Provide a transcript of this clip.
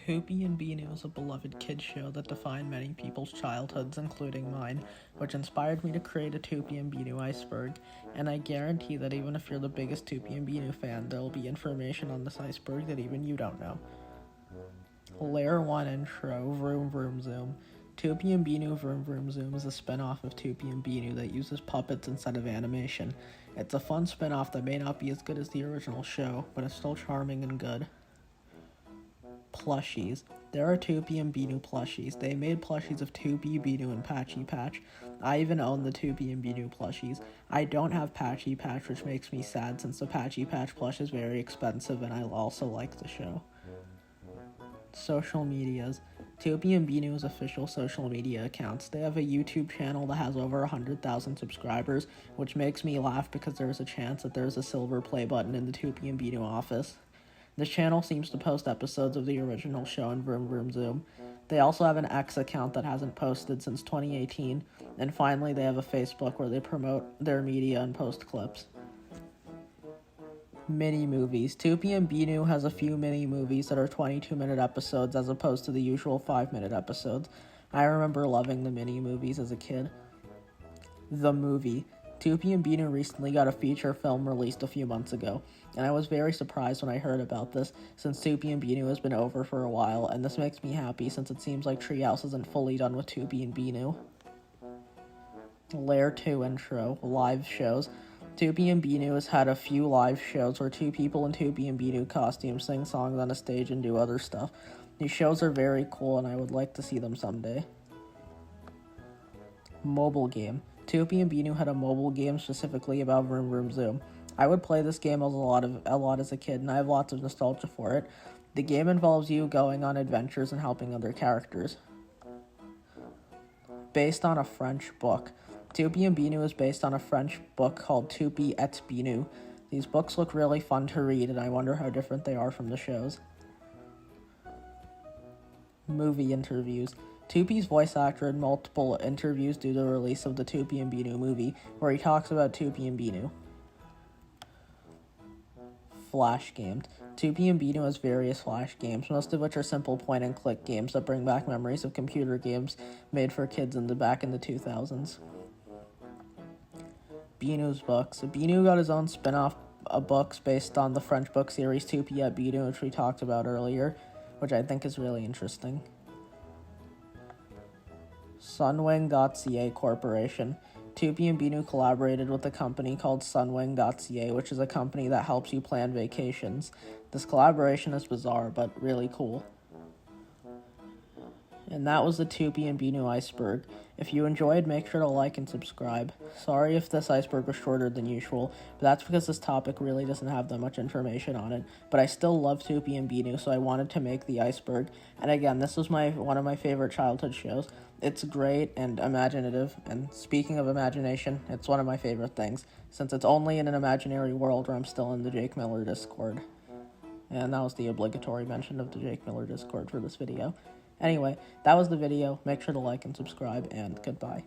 Toopy and Binoo is a beloved kids show that defined many people's childhoods, including mine, which inspired me to create a Toopy and Binoo Iceberg, and I guarantee that even if you're the biggest Toopy and Binoo fan, there will be information on this iceberg that even you don't know. Layer 1 intro, Vroom Vroom Zoom. Toopy and Binoo Vroom Vroom Zoom is a spin-off of Toopy and Binoo that uses puppets instead of animation. It's a fun spin-off that may not be as good as the original show, but it's still charming and good. Plushies. There are Toopy and Binoo plushies. They made plushies of Toopy, Binoo, and Patchy Patch. I even own the Toopy and Binoo plushies. I don't have Patchy Patch, which makes me sad since the Patchy Patch plush is very expensive and I also like the show. Social medias. Toopy and Binoo's official social media accounts. They have a YouTube channel that has over 100,000 subscribers, which makes me laugh because there's a chance that there's a silver play button in the Toopy and Binoo office. This channel seems to post episodes of the original show in Vroom Vroom Zoom. They also have an X account that hasn't posted since 2018, and finally they have a Facebook where they promote their media and post clips. Mini-movies. Toopy and Binoo has a few mini-movies that are 22-minute episodes as opposed to the usual 5-minute episodes. I remember loving the mini-movies as a kid. The movie. Toopy and Binoo recently got a feature film released a few months ago, and I was very surprised when I heard about this, since Toopy and Binoo has been over for a while, and this makes me happy since it seems like Treehouse isn't fully done with Toopy and Binoo. Layer 2 intro, live shows. Toopy and Binoo has had a few live shows where two people in Toopy and Binoo costumes sing songs on a stage and do other stuff. These shows are very cool and I would like to see them someday. Mobile game. Toopy and Binoo had a mobile game specifically about Vroom Vroom Zoom. I would play this game a lot as a kid, and I have lots of nostalgia for it. The game involves you going on adventures and helping other characters. Based on a French book. Toopy and Binoo is based on a French book called Toopy et Binoo. These books look really fun to read, and I wonder how different they are from the shows. Movie interviews. Toopy's voice actor had multiple interviews due to the release of the Toopy and Binoo movie, where he talks about Toopy and Binoo. Flash games. Toopy and Binoo has various flash games, most of which are simple point-and-click games that bring back memories of computer games made for kids back in the 2000s. Binoo's books. Binoo got his own spin-off books based on the French book series Toopy et Binoo, which we talked about earlier, which I think is really interesting. Sunwing.ca Corporation. Toopy and Binoo collaborated with a company called Sunwing.ca, which is a company that helps you plan vacations. This collaboration is bizarre, but really cool. And that was the Toopy and Binoo Iceberg. If you enjoyed, make sure to like and subscribe. Sorry if this iceberg was shorter than usual, but that's because this topic really doesn't have that much information on it. But I still love Toopy and Binoo, so I wanted to make the iceberg. And again, this was one of my favorite childhood shows. It's great and imaginative, and speaking of imagination, it's one of my favorite things, since it's only in an imaginary world where I'm still in the Jake Miller Discord. And that was the obligatory mention of the Jake Miller Discord for this video. Anyway, that was the video. Make sure to like and subscribe, and goodbye.